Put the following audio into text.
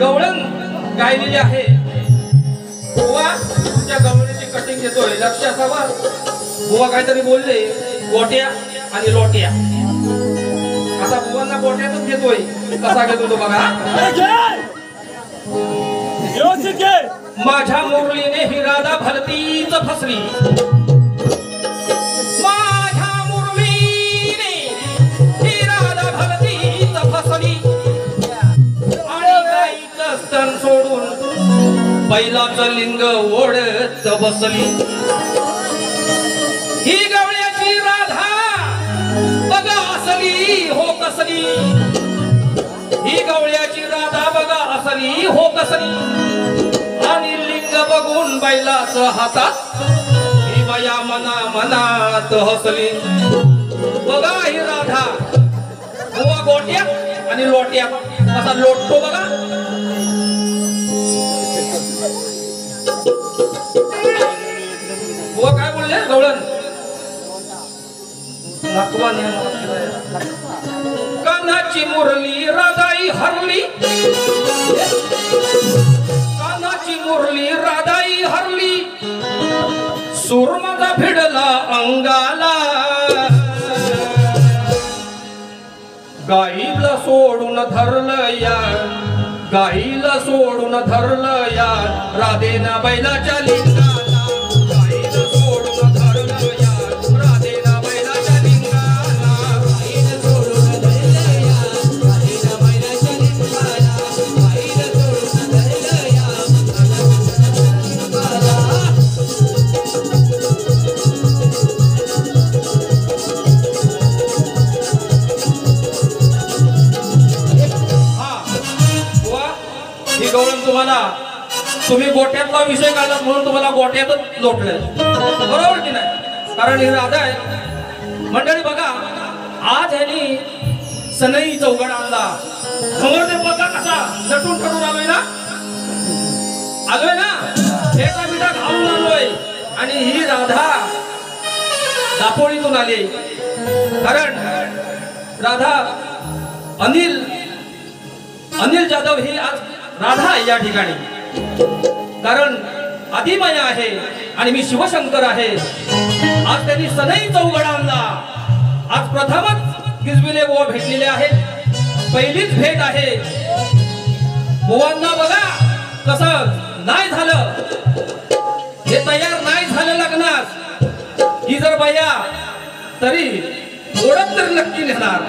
गवळण गायलेली आहे। बुवा तुमच्या गवळणीची कटिंग घेतोय, लक्ष असावा। बुवा काहीतरी बोलले, गोट्या आणि लोट्या। आता बुवांना गोट्यातच घेतोय, कसा घेतो तो बघा। माझ्या मुरलीने ही राधा भलतीच फसली, माझ्या मुरलीने ही राधा भलतीच फसली। आणि गाईचं स्तन सोडून बैलाचं लिंग ओढत बसली। ही गवळ्याची राधा बघा असली हो कसली, ही गवळ्याची राधा बघा असली हो कसली। आणि लिंग बघून बैलाचं हातात ही बाया मना मनात हसली। बघा ही राधा बुवा गोट्या आणि लोट्या कसा लोटतो बघा। बुवा काय बोलले गवळण, कानाची मुरली राधाई हरली, कानाची मुरली राधाई हरली। सूर माझा भिडला अंगाला, गाईला सोडून धरलं या, गाईला सोडून धरलं या राधेना बैलाच्या लिंगाला। गाईला सोडून धरलं या राधेना बैलाच्या लिंगाला, गाईला सोडून धरलं या राधेना बैलाच्या लिंगाला, गाईला सोडून धरलं या गवळण तुम्हाला, तुम्ही गोट्यातला विषय काढला म्हणून तुम्हाला गोट्यातच लोटले, बरोबर की नाही? कारण ही राधा आहे मंडळी। बघा आज ह्यानी सनई चौघड आणला, समोर बघा कसा नटून ठरून आलोय ना, आलोय ना, एका मिठा घालून आलोय। आणि ही राधा दापोळीतून आली, कारण राधा अनिल जाधव ही आज राधा आहे या ठिकाणी, कारण आदिमाया आहे आणि मी शिवशंकर आहे। आज त्यांनी सनई चौघड आणला, आज प्रथमच किसबिले बुवा भेटलेले आहेत, पहिलीच भेट आहे। बुवांना बघा कसं नाही झालं, हे तयार नाही झालं लग्नास, ही जर बाया तरी ओळख तर नक्की नेणार।